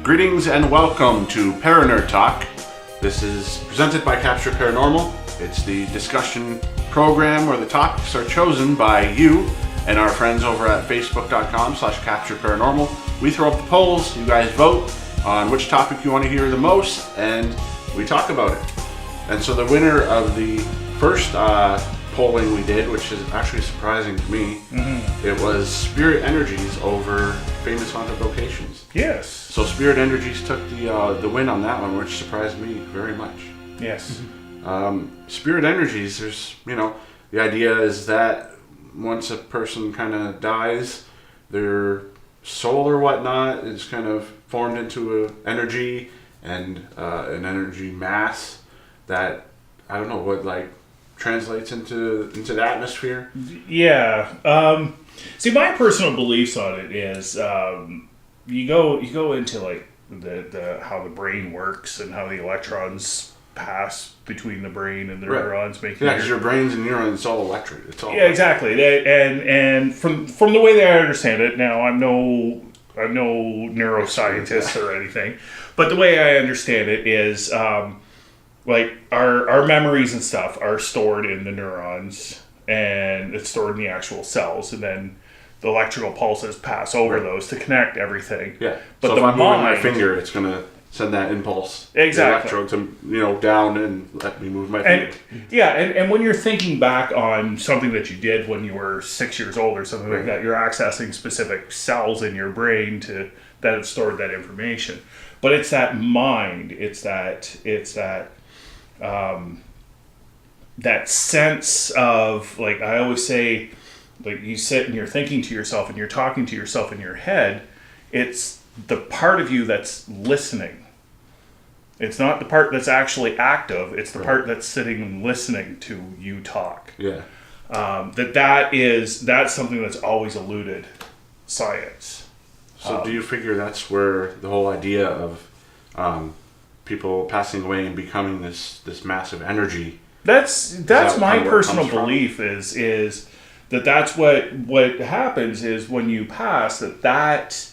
Greetings and welcome to ParaNerd Talk. This is presented by Capture Paranormal. It's the discussion program where the topics are chosen by you and our friends over at facebook.com/Capture Paranormal. We throw up the polls, you guys vote on which topic you want to hear the most, and we talk about it. And so the winner of the first polling we did, which is actually surprising to me, it was Spirit Energies over famous haunted locations. Yes. So Spirit Energies took the win on that one, which surprised me very much. Yes. Spirit Energies, there's, the idea is that once a person kind of dies, their soul or whatnot is kind of formed into an energy and an energy mass that, I don't know, what translates into the atmosphere. Yeah. See, my personal beliefs on it is you go into the how the brain works and how the electrons pass between the brain and the neurons, making because your brains and neurons, it's all electric. It's all exactly. And from the way that I understand it, now I'm no neuroscientist or anything, but the way I understand it is our memories and stuff are stored in the neurons, and it's stored in the actual cells, and then the electrical pulses pass over those to connect everything. Yeah. But so if I'm moving my finger, it's gonna send that impulse, exactly, the electrode to down and let me move my finger. And when you're thinking back on something that you did when you were 6 years old or something like that, you're accessing specific cells in your brain that have stored that information. But it's that mind. It's that that sense of, I always say, you sit and you're thinking to yourself and you're talking to yourself in your head. It's the part of you that's listening. It's not the part that's actually active. It's the part that's sitting and listening to you talk. Yeah. That's something that's always eluded science. So do you figure that's where the whole idea of people passing away and becoming this massive energy? That's my personal belief is that's what happens is when you pass, that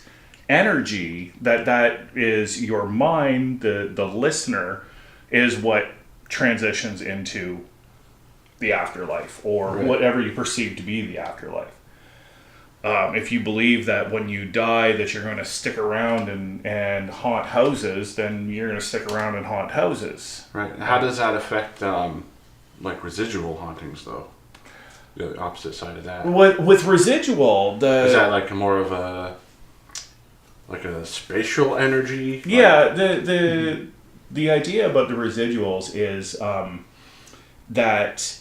energy that is your mind, the listener, is what transitions into the afterlife or whatever you perceive to be the afterlife. If you believe that when you die that you're going to stick around and haunt houses, then you're going to stick around and haunt houses. Right. How does that affect residual hauntings, though? The opposite side of that. With residual, is that more of a spatial energy? Yeah. The idea about the residuals is that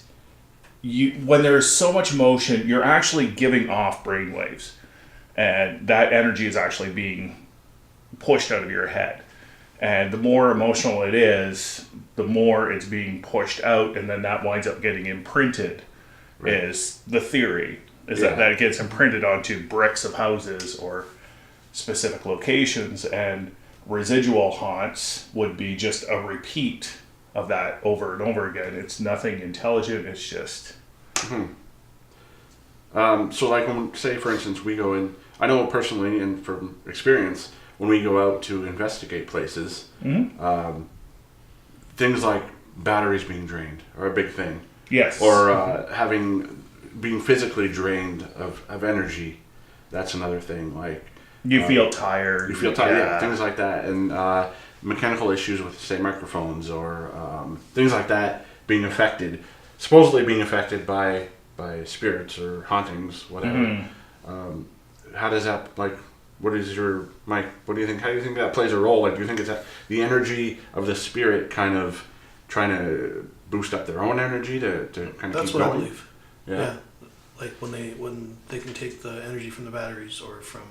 when there's so much motion, you're actually giving off brainwaves, and that energy is actually being pushed out of your head. And the more emotional it is, the more it's being pushed out, and then that winds up getting imprinted. Is the theory that it gets imprinted onto bricks of houses or specific locations, and residual haunts would be just a repeat of that over and over again. It's nothing intelligent. It's just. So when, say for instance, we go in, I know personally and from experience, when we go out to investigate places, things like batteries being drained are a big thing. Yes. Or being physically drained of energy, that's another thing. You feel tired. You feel tired, things like that. And mechanical issues with, say, microphones or things like that supposedly being affected by spirits or hauntings, whatever. How does that, what do you think? How do you think that plays a role? Do you think it's the energy of the spirit kind of trying to boost up their own energy to kind of keep going? That's what I believe. Yeah. When they can take the energy from the batteries or from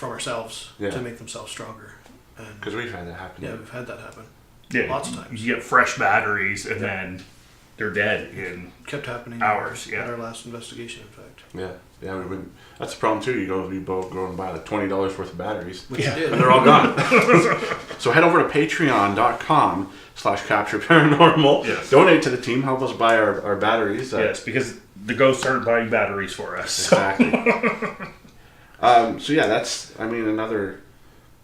ourselves to make themselves stronger. Because we've had that happen. Yeah, we've had that happen. Yeah, lots of times. You get fresh batteries and then they're dead in kept happening hours. At our last investigation, in fact. Yeah, that's the problem too. You both go and buy $20 worth of batteries, which you did, and they're all gone. So head over to patreon.com/Capture Paranormal. Yes. Donate to the team. Help us buy our batteries. Yes, because the ghosts aren't buying batteries for us. Exactly. So yeah, that's another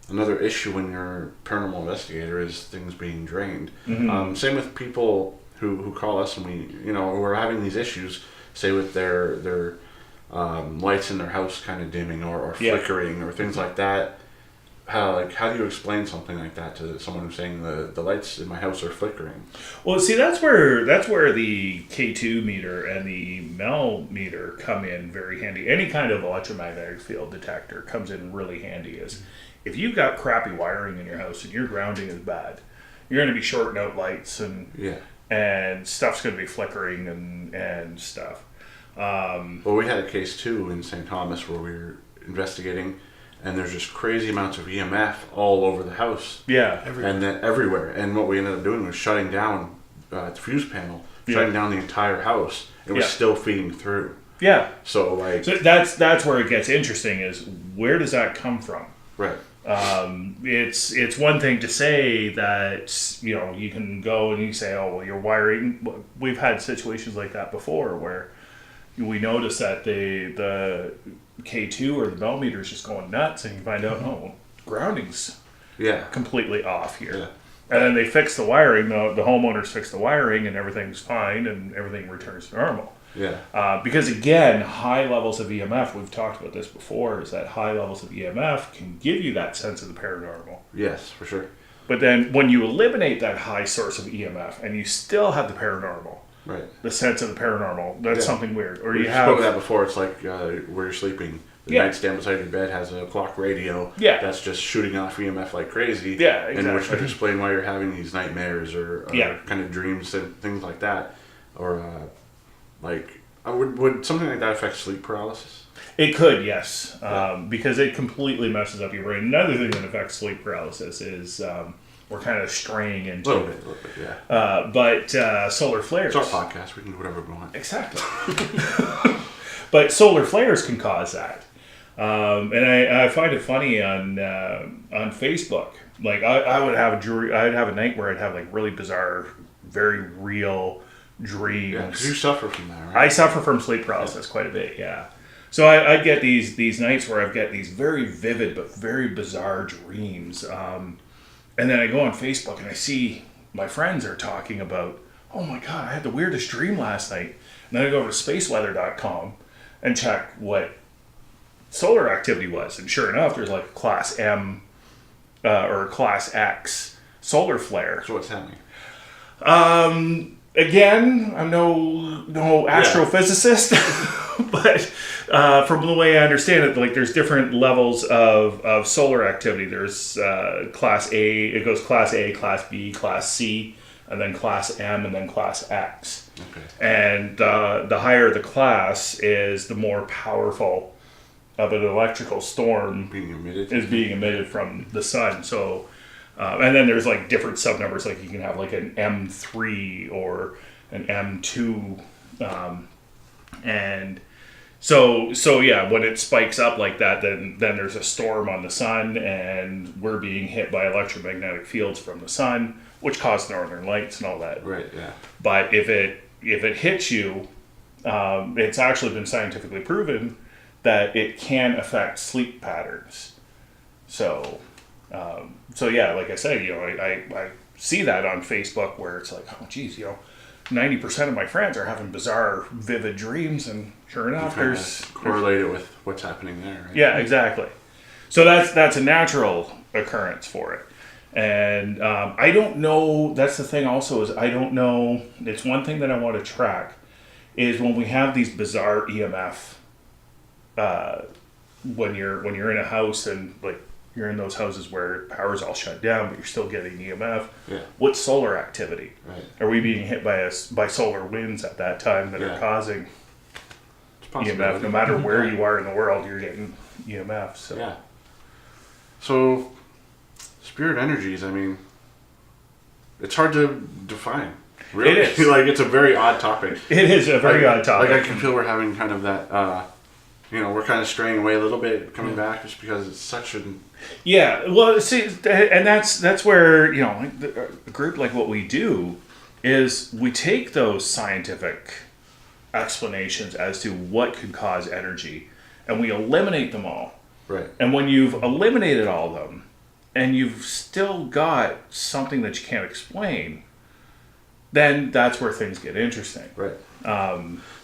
another issue when you're a paranormal investigator is things being drained. Mm-hmm. Same with people who call us and we're having these issues, say with their lights in their house kind of dimming or flickering or things like that. How do you explain something like that to someone who's saying the lights in my house are flickering? Well, see, that's where the K2 meter and the MEL meter come in very handy. Any kind of electromagnetic field detector comes in really handy. Is if you've got crappy wiring in your house and your grounding is bad, you're going to be shorting out lights and stuff's going to be flickering and stuff. Well, we had a case too in St. Thomas where we were investigating, and there's just crazy amounts of EMF all over the house. Yeah. Everywhere. And then everywhere. And what we ended up doing was shutting down the fuse panel, shutting down the entire house. It was still feeding through. Yeah. So that's where it gets interesting is where does that come from? Right. It's one thing to say that, you can go and you say, oh, well, you're wiring. We've had situations like that before where we notice that the K2 or the bell meter is just going nuts, and you find out, grounding's completely off here. Yeah. And then they fix the wiring, the homeowners fix the wiring, and everything's fine, and everything returns to normal. Yeah. Because again, high levels of EMF, we've talked about this before, is that high levels of EMF can give you that sense of the paranormal. Yes, for sure. But then when you eliminate that high source of EMF and you still have the paranormal, right, the sense of the paranormal, that's something weird. Or we spoke of that before. It's like where you're sleeping. The nightstand beside your bed has a clock radio that's just shooting off EMF like crazy. Yeah, exactly. And which could explain why you're having these nightmares or kind of dreams and things like that. Or would something like that affect sleep paralysis? It could, yes, because it completely messes up your brain. Another thing that affects sleep paralysis is we're kind of straying into a little bit, yeah. But solar flares. It's our podcast. We can do whatever we want. Exactly. But solar flares can cause that. And I find it funny on Facebook. Like I would have I'd have a night where I'd have like really bizarre, very real dreams. Yeah, 'cause you suffer from that, right? I suffer from sleep paralysis quite a bit. Yeah. So I get these nights where I've got these very vivid but very bizarre dreams. And then I go on Facebook and I see my friends are talking about, oh my God, I had the weirdest dream last night. And then I go over to spaceweather.com and check what solar activity was. And sure enough, there's like a class M or a class X solar flare. So what's happening? Again, I'm no astrophysicist, but from the way I understand it, like there's different levels of solar activity. There's class A, it goes class A, class B, class C, and then class M, and then class X. Okay. And the higher the class is, the more powerful of an electrical storm is being emitted from the sun. So, and then there's like different sub numbers, like you can have like an M3 or an M2, and so yeah, when it spikes up like that, then there's a storm on the sun, and we're being hit by electromagnetic fields from the sun, which cause northern lights and all that. Right. Yeah. But if it hits you, it's actually been scientifically proven that it can affect sleep patterns. So yeah, like I said, I see that on Facebook where it's like, oh geez, 90% of my friends are having bizarre, vivid dreams, and sure enough, there's correlated with what's happening there. Right? Yeah, exactly. So that's a natural occurrence for it. And I don't know, that's the thing also, is I don't know, it's one thing that I want to track, is when we have these bizarre EMF, when you're in a house and like you're in those houses where power's all shut down, but you're still getting EMF. Yeah. What's solar activity? Right. Are we being hit by solar winds at that time that are causing EMF? No matter where you are in the world, you're getting EMF. So. Yeah. So, spirit energies, I mean, it's hard to define. Really. It is. Like, it's a very odd topic. It is a very odd topic. Like, I can feel we're having kind of that, we're kind of straying away a little bit, coming back, just because it's such an... Yeah, well, see, and that's where, a group like what we do is we take those scientific explanations as to what could cause energy, and we eliminate them all. Right. And when you've eliminated all of them, and you've still got something that you can't explain, then that's where things get interesting. Right.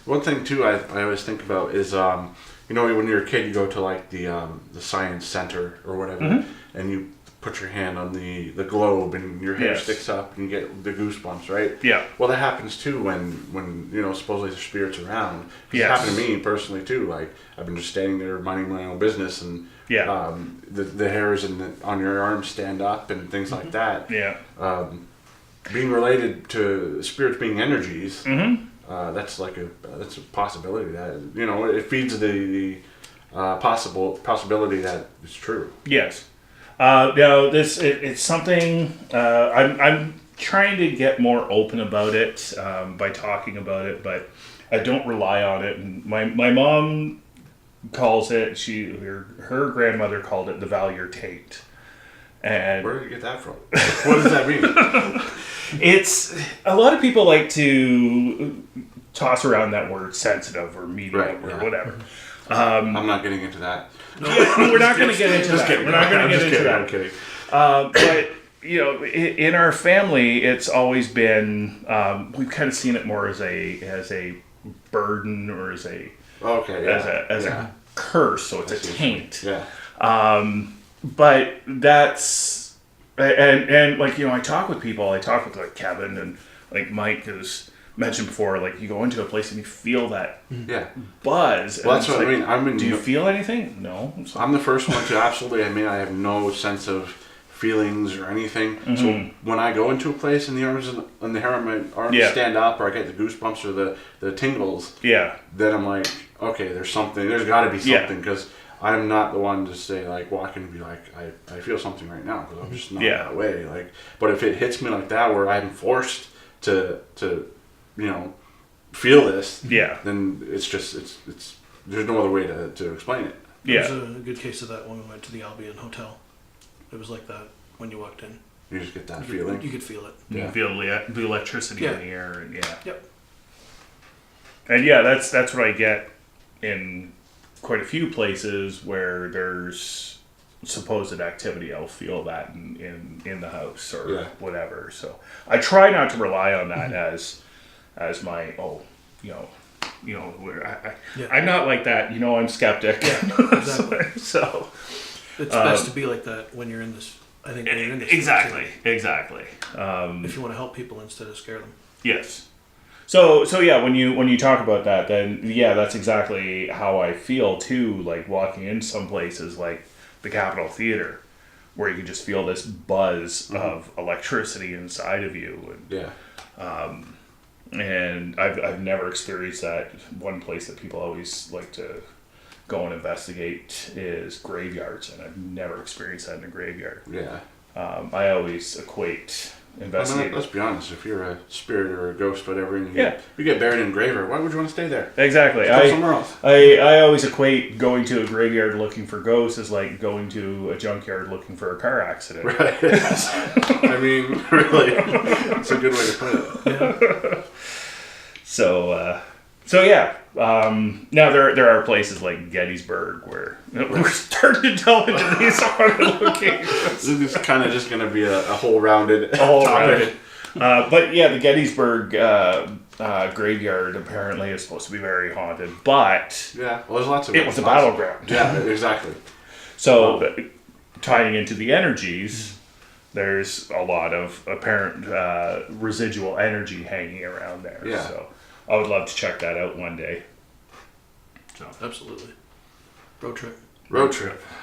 One thing too, I always think about is, you know, when you're a kid, you go to like the science center or whatever, and you put your hand on the globe and your hair sticks up and you get the goosebumps, right? Yeah. Well, that happens too when you know, supposedly there's spirits around. It's happened to me personally too. Like, I've been just standing there minding my own business, and the hairs on your arms stand up and things like that. Yeah. Being related to spirits being energies, that's a possibility that, you know, it feeds the possibility that it's true. Yes. It's something I'm trying to get more open about it by talking about it, but I don't rely on it. And my mom calls it, her grandmother called it the Valier taint. And where did you get that from? What does that mean? It's a lot of people like to toss around that word sensitive or medium or whatever. I'm not getting into that. No, we're not going to get into that. We're not going to get into that. I'm kidding. But, you know, in our family, it's always been, we've kind of seen it more as a burden or as a curse. So it's a taint. Yeah. But that's, and like, you know, I talk with people, like Kevin and like Mike has mentioned before, like you go into a place and you feel that buzz. Well, that's what I mean. Do you feel anything? No. I'm the first one to absolutely admit I have no sense of feelings or anything. So when I go into a place and the hair on my arms stand up, or I get the goosebumps or the tingles, then I'm like, okay, there's got to be something, because I'm not the one to say, like, walk in and be like, I feel something right now, because I'm just not that way. Like, but if it hits me like that, where I'm forced to you know, feel this, then it's there's no other way to explain it. There was a good case of that when we went to the Albion Hotel. It was like that when you walked in. You just get that feeling. You could feel it. You can feel the electricity in the air, and Yep. And that's what I get in quite a few places where there's supposed activity. I'll feel that in the house or whatever. So I try not to rely on that as my I'm not like that. You know, I'm skeptic. Yeah, exactly. So it's best to be like that when you're in this. I think when you're in this. Exactly. If you want to help people instead of scare them. Yes. So yeah, when you talk about that, then that's exactly how I feel too. Like walking in some places like the Capitol Theater, where you can just feel this buzz of electricity inside of you, and I've never experienced that. One place that people always like to go and investigate is graveyards, and I've never experienced that in a graveyard. Yeah. I always equate investigating. Let's be honest. If you're a spirit or a ghost, whatever, and you get buried in a graveyard, why would you want to stay there? Exactly. Go somewhere else. I always equate going to a graveyard looking for ghosts as like going to a junkyard looking for a car accident. Right. I mean, really, it's a good way to put it. Yeah. So yeah. Now there are places like Gettysburg where we're starting to delve into these haunted locations. This is kind of just going to be a whole rounded topic. But yeah, the Gettysburg graveyard apparently is supposed to be very haunted, but there's lots of it was a battleground. Yeah, exactly. So tying into the energies, there's a lot of apparent residual energy hanging around there. Yeah. So I would love to check that out one day. So absolutely. Road trip.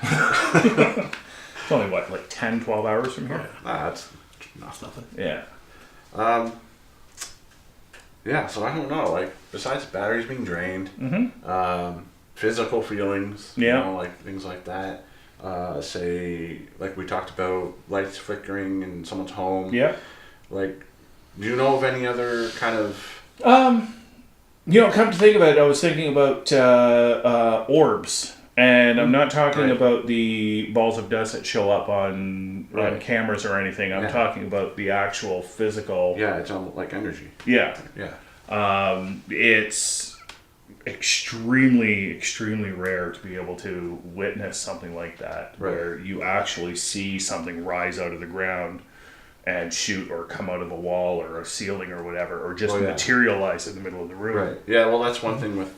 It's only like 10, 12 hours from here. That's nothing. Yeah. So I don't know. Like, besides batteries being drained, physical feelings, you know, like things like that. Say, like we talked about, lights flickering in someone's home. Yeah. Like, do you know of any other kind of? Come to think of it, I was thinking about orbs, and I'm not talking about the balls of dust that show up on cameras or anything. I'm talking about the actual physical. Yeah, it's like energy. Yeah. Yeah. It's extremely rare to be able to witness something like that, Right. where you actually see something rise out of the ground and shoot or come out of a wall or a ceiling or whatever, or just Oh, yeah. materialize in the middle of the room. Right. Yeah. Well, that's one thing with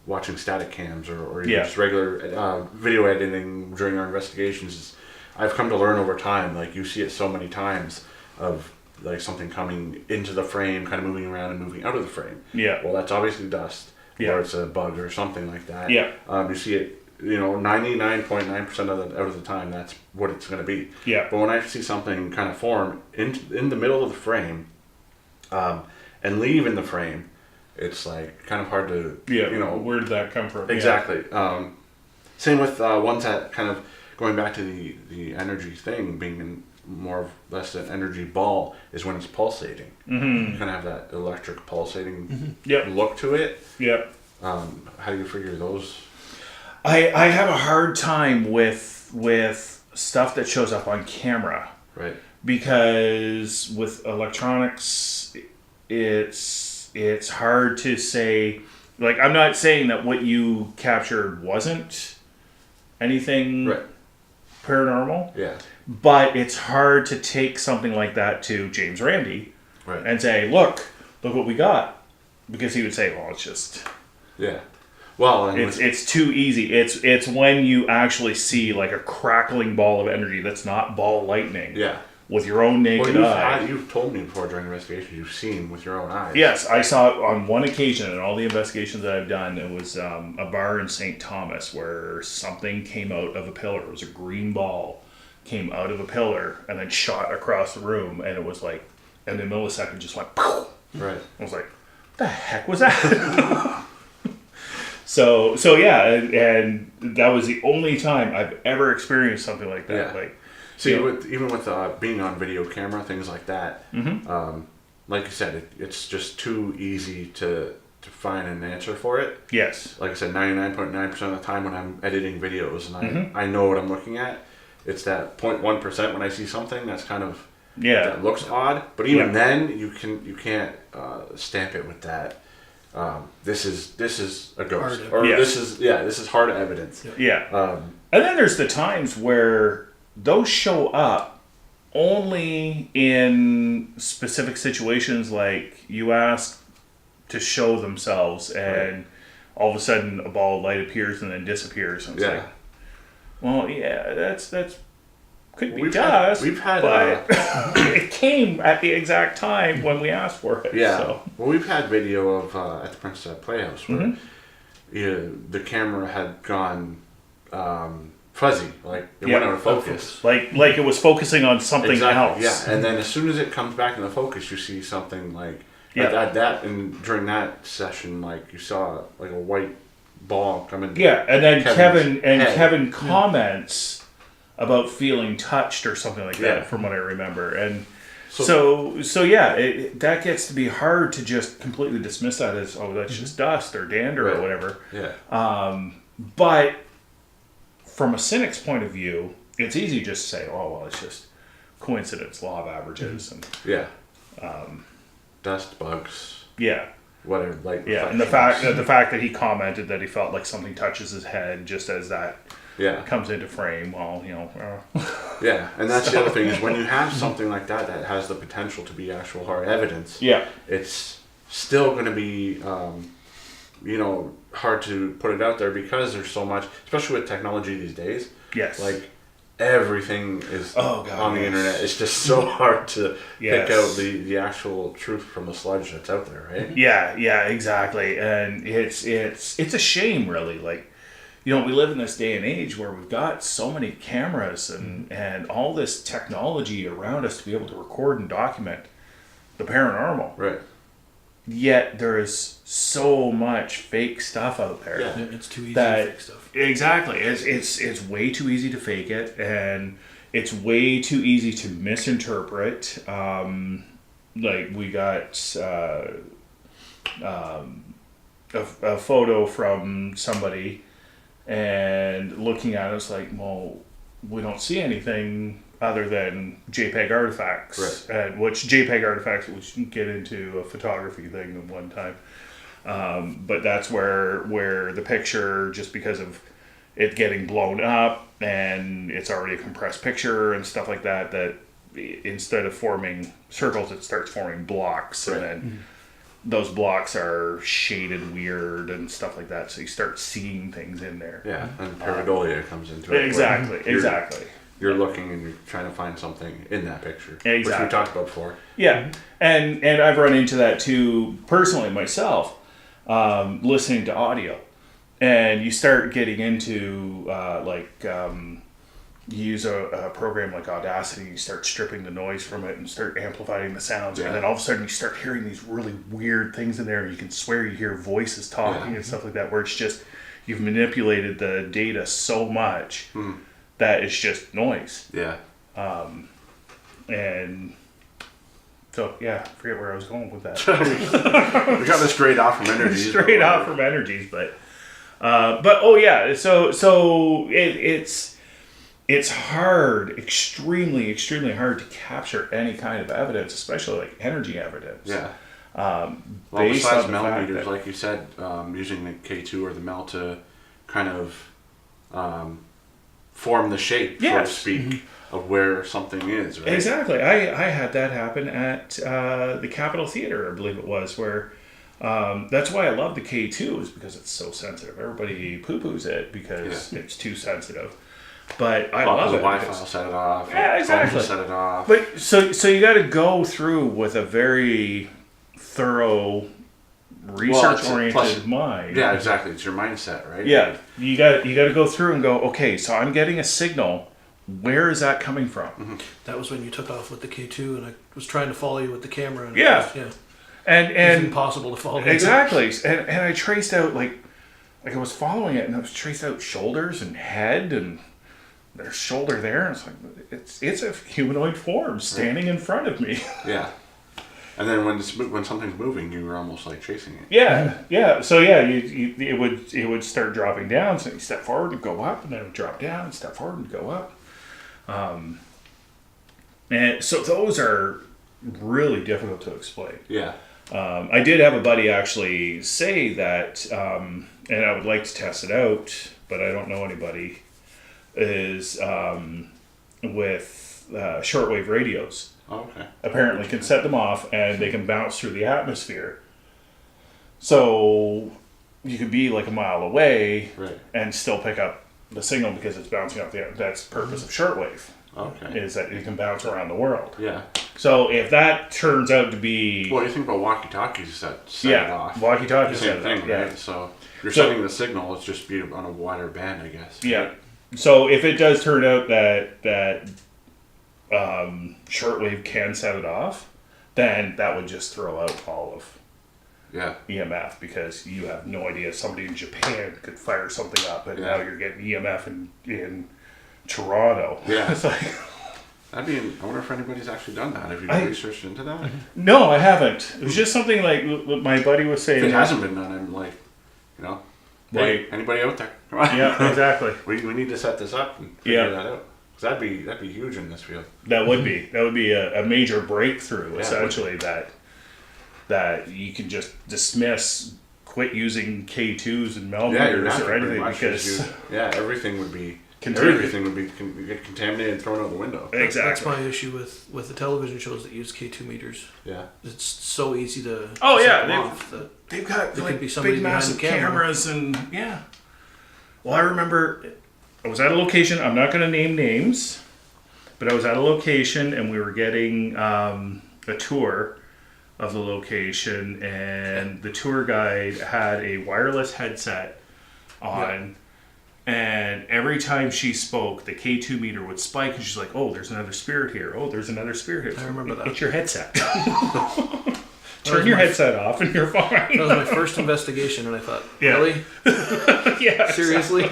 watching static cams or even Yeah. just regular video editing during our investigations. Is I've come to learn over time. Like you see it so many times of like something coming into the frame, kind of moving around and moving out of the frame. Yeah. Well, that's obviously dust, Yeah. or it's a bug or something like that. Yeah. You see it. 99.9% out of the time, that's what it's going to be. Yeah. But when I see something kind of form in the middle of the frame, and leave in the frame, it's like kind of hard to, where did that come from? exactly. Same with ones that kind of going back to the energy thing being in more or less an energy ball is when it's pulsating. Mm-hmm. You kind of have that electric pulsating Yep. look to it. Yep. How do you figure those? I have a hard time with stuff that shows up on camera, Right. because with electronics, it's hard to say. Like, I'm not saying that what you captured wasn't anything Right. paranormal, Yeah. but it's hard to take something like that to James Randi Right. and say, look what we got, because he would say, well, it's just. Yeah. Well, and It's too easy. It's when you actually see like a crackling ball of energy that's not ball lightning. yeah. With your own naked eye. You've told me before during investigation you've seen with your own eyes. Yes, I saw it on one occasion in all the investigations that I've done. It was a bar in St. Thomas where something came out of a pillar. It was a green ball came out of a pillar and then shot across the room, and it was like, in the millisecond, just went pow. Right. I was like, what the heck was that? So yeah, and that was the only time I've ever experienced something like that. Yeah. Like, See, even with being on video camera, things like that, mm-hmm. like you said, it's just too easy to find an answer for it. Yes. Like I said, 99.9% of the time when I'm editing videos and Mm-hmm. I know what I'm looking at, it's that 0.1% when I see something that's kind of Yeah. that looks odd. But even then, you can't stamp it with that. This is a ghost, Hard or Yes. this is hard evidence. Yeah. And then there's the times where those show up only in specific situations, like you ask to show themselves and all of a sudden a ball of light appears and then disappears. And it's like, well, yeah, that's could be dust. We've had but it came at the exact time when we asked for it. yeah. So. Well, we've had video of at the Princess Ed Playhouse where Mm-hmm. the camera had gone fuzzy, like it went out of focus. Like it was focusing on something else. Yeah, and then as soon as it comes back into focus, you see something like and during that session, like you saw like a white ball come in. Yeah, and then Kevin's Kevin comments about feeling touched or something like that, Yeah. from what I remember. And so yeah, that gets to be hard to just completely dismiss that as, oh, that's just dust or dander or whatever. Yeah. But from a cynic's point of view, it's easy just to say, oh, well, it's just coincidence, law of averages. And Yeah. Dust, bugs, yeah. whatever. Like Yeah, and the fact that he commented that he felt like something touches his head just as that comes into frame, well, Yeah, and that's the other thing is when you have something like that has the potential to be actual hard evidence. Yeah. It's still going to be, hard to put it out there because there's so much, especially with technology these days. Yes. Like everything is on the internet. It's just so hard to pick out the actual truth from the sludge that's out there, right? Yeah, exactly. And it's a shame, really. Like, we live in this day and age where we've got so many cameras and all this technology around us to be able to record and document the paranormal. Right. Yet there is so much fake stuff out there. Yeah, it's too easy to fake stuff. Exactly. It's way too easy to fake it, and it's way too easy to misinterpret. Like, we got a photo from somebody, and looking at it, it's like, well, we don't see anything other than JPEG artifacts, Right. which JPEG artifacts, we should get into a photography thing at one time. But that's where the picture, just because of it getting blown up and it's already a compressed picture and stuff like that, that instead of forming circles, it starts forming blocks, and then those blocks are shaded weird and stuff like that. So you start seeing things in there. Yeah, and pareidolia comes into it. Exactly. You're looking and you're trying to find something in that picture, which we talked about before. Yeah, and I've run into that too personally myself, listening to audio, and you start getting into you use a program like Audacity, you start stripping the noise from it and start amplifying the sounds, and then all of a sudden you start hearing these really weird things in there, and you can swear you hear voices talking and stuff like that, where it's just, you've manipulated the data so much that it's just noise. Yeah. And so, I forget where I was going with that. We got this straight off from energies. So it's hard, extremely, extremely hard to capture any kind of evidence, especially like energy evidence. Yeah. Well, Besides millimeters, like you said, using the K2 or the mel to kind of form the shape, so to speak, of where something is, right? Exactly. I had that happen at the Capitol Theater, I believe it was, where that's why I love the K2, is because it's so sensitive. Everybody poo-poos it because it's too sensitive. But I love it. The Wi-Fi will set it off. Yeah, exactly. Set it off. But so you got to go through with a very thorough, research-oriented mind. Yeah, exactly. It's your mindset, right? Yeah, you got to go through and go, okay, so I'm getting a signal. Where is that coming from? Mm-hmm. That was when you took off with the K2, and I was trying to follow you with the camera. And And it's impossible to follow. Exactly. And I traced out like I was following it, and I was traced out shoulders and head, and there's shoulder there, and it's like it's a humanoid form standing in front of me. Yeah. And then when something's moving, you were almost like chasing it. Yeah. So it would start dropping down. So you step forward and go up, and then it would drop down, and step forward and go up. And so those are really difficult to explain. Yeah. I did have a buddy actually say that, and I would like to test it out, but I don't know anybody, is with shortwave radios. Oh, okay. Apparently can set them off, and they can bounce through the atmosphere. So you could be like a mile away and still pick up the signal because it's bouncing off the. That's the purpose of shortwave. Okay. Is that it can bounce around the world. Yeah. So if that turns out to be... Well, you think about walkie-talkies that set it off. Walkie-talkies same set thing, it off, right? So you're sending the signal, it's just be on a wider band, I guess. Yeah. So if it does turn out that shortwave can set it off, then that would just throw out all of EMF, because you have no idea. Somebody in Japan could fire something up, and now you're getting EMF in Toronto. Yeah. It's like, I wonder if anybody's actually done that. Have you researched into that? No, I haven't. It was just something like my buddy was saying. If it hasn't been done, I'm like, hey, anybody out there? Come on. Yeah, exactly. we need to set this up and figure that out. Because that'd be huge in this field. That would be a major breakthrough, essentially, that you can just dismiss, quit using K2s and millimeters or anything, because everything would be get contaminated and thrown out the window. Exactly. That's my issue with the television shows that use K2 meters. Yeah. It's so easy to set them off that they've got there like could be somebody big massive behind the camera. cameras and Well, I remember I was at a location. I'm not going to name names, but I was at a location and we were getting a tour of the location, and the tour guide had a wireless headset on. And every time she spoke, the K2 meter would spike, and she's like, "Oh, there's another spirit here. Oh, there's another spirit here." I remember that. It's your headset. Turn your headset off, and you're fine. That was my first investigation, and I thought, really? Yeah. Seriously?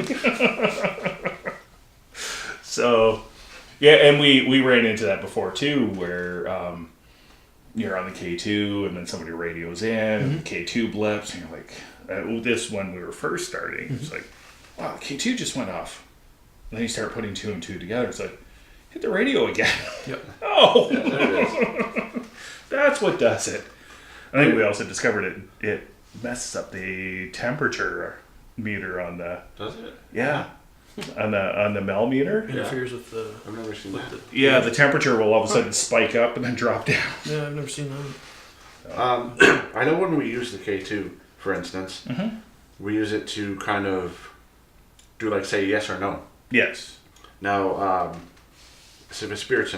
So, and we ran into that before too, where you're on the K2, and then somebody radios in, and the K2 blips, and you're like, this when we were first starting, it's like, wow, the K2 just went off. And then you start putting two and two together. It's like, hit the radio again. Yep. Oh! Yeah, there it is. That's what does it. I think we also discovered it messes up the temperature meter on the Does it? on the Mel meter. Interferes with the. I've never seen that. The temperature will all of a sudden spike up and then drop down. Yeah, I've never seen that. I know when we use the K2, for instance, we use it to kind of do like say yes or no. Yes. Now, so if a spirit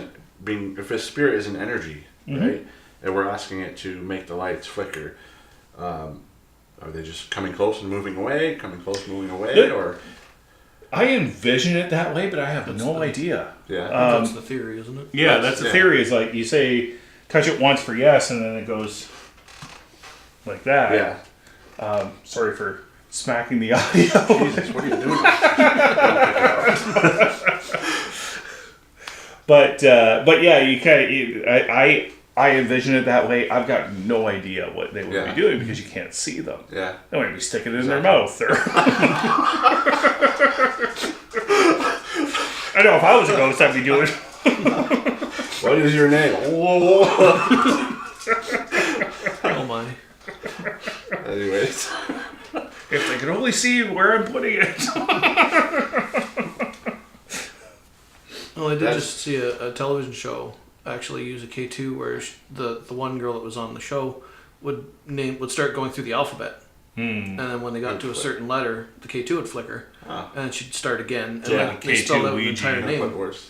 is an energy, right, and we're asking it to make the lights flicker, are they just coming close and moving away, or? I envision it that way, but I have no idea. Yeah. That's the theory, isn't it? Yeah, that's the theory. Is like you say, touch it once for yes, and then it goes like that. Yeah. Sorry for smacking the audio. Jesus, what are you doing? But yeah, you kind of. I envision it that way. I've got no idea what they would be doing because you can't see them. Yeah. They might be sticking it in their mouth. Or I know if I was a ghost, I'd be doing. What is your name? Whoa. Oh my. Anyways. If they could only see where I'm putting it. Well, I did just see a television show actually use a K2 where the one girl that was on the show would start going through the alphabet. And then when they got to a certain letter, the K2 would flicker. And then she'd start again. And like they spelled out the entire name. Worse.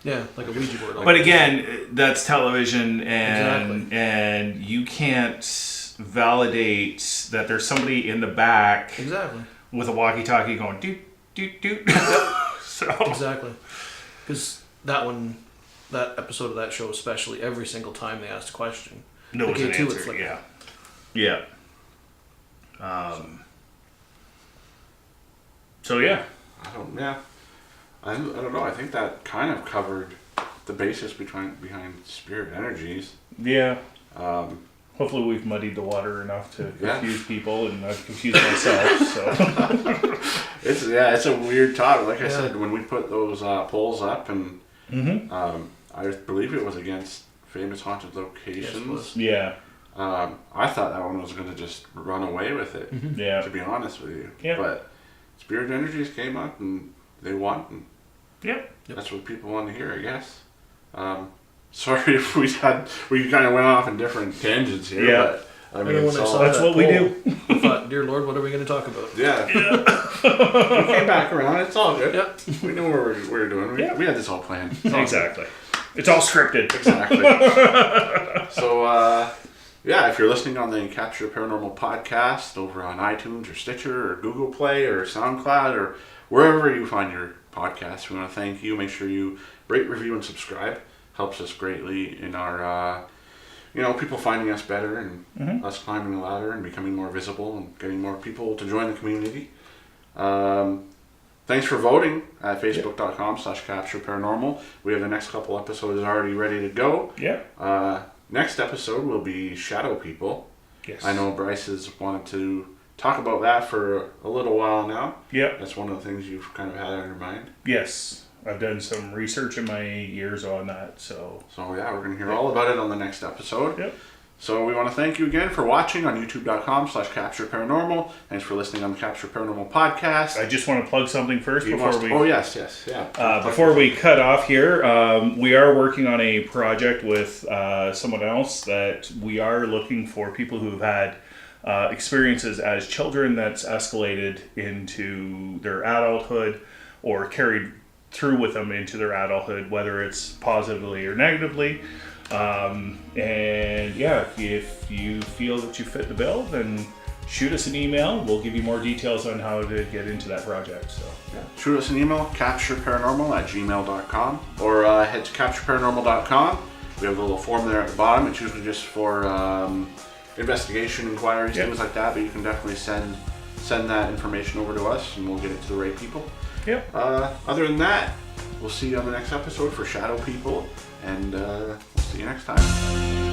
Yeah, like a Ouija board. But again, that's television, and you can't validate that there's somebody in the back with a walkie-talkie going doot doot doot. So exactly, because that episode of that show especially, every single time they asked a question, no the was an K2 would answer. flicker. Yeah. So yeah. I don't know. I know. I think that kind of covered the basis behind spirit energies. Yeah. Hopefully we've muddied the water enough to confuse people, and I've confused myself. So it's a weird topic. Like I said, when we put those polls up, and I believe it was against famous haunted locations. Yes, I thought that one was going to just run away with it. Yeah. To be honest with you. Yeah. But spirit energies came up and they won. And Yep. that's what people want to hear, I guess. Sorry if we kind of went off in different tangents here. Yeah. But I mean, that's what we do. I thought, dear Lord, what are we going to talk about? Yeah. We came back around. It's all good. Yep. We knew what we were doing. We had this all planned. Exactly. It's all scripted. Exactly. So, if you're listening on the Capture Paranormal podcast over on iTunes or Stitcher or Google Play or SoundCloud or wherever you find your podcasts, we want to thank you. Make sure you rate, review, and subscribe. Helps us greatly in our, people finding us better and us climbing the ladder and becoming more visible and getting more people to join the community. Thanks for voting at facebook.com/captureparanormal. We have the next couple episodes already ready to go. Yeah. Next episode will be Shadow People. Yes. I know Bryce has wanted to talk about that for a little while now. Yeah. That's one of the things you've kind of had on your mind. Yes. I've done some research in my years on that, so we're going to hear all about it on the next episode. Yep. So we want to thank you again for watching on youtube.com/captureparanormal. Thanks for listening on the Capture Paranormal podcast. I just want to plug something first before we... Oh, yes, yeah. Before we cut off here, we are working on a project with someone else that we are looking for people who've had experiences as children that's escalated into their adulthood or carried through with them into their adulthood, whether it's positively or negatively. If you feel that you fit the bill, then shoot us an email. We'll give you more details on how to get into that project. So shoot us an email, captureparanormal@gmail.com, or head to captureparanormal.com. We have a little form there at the bottom. It's usually just for investigation inquiries, things like that, but you can definitely send that information over to us and we'll get it to the right people. Yep. Other than that, we'll see you on the next episode for Shadow People, and we'll see you next time.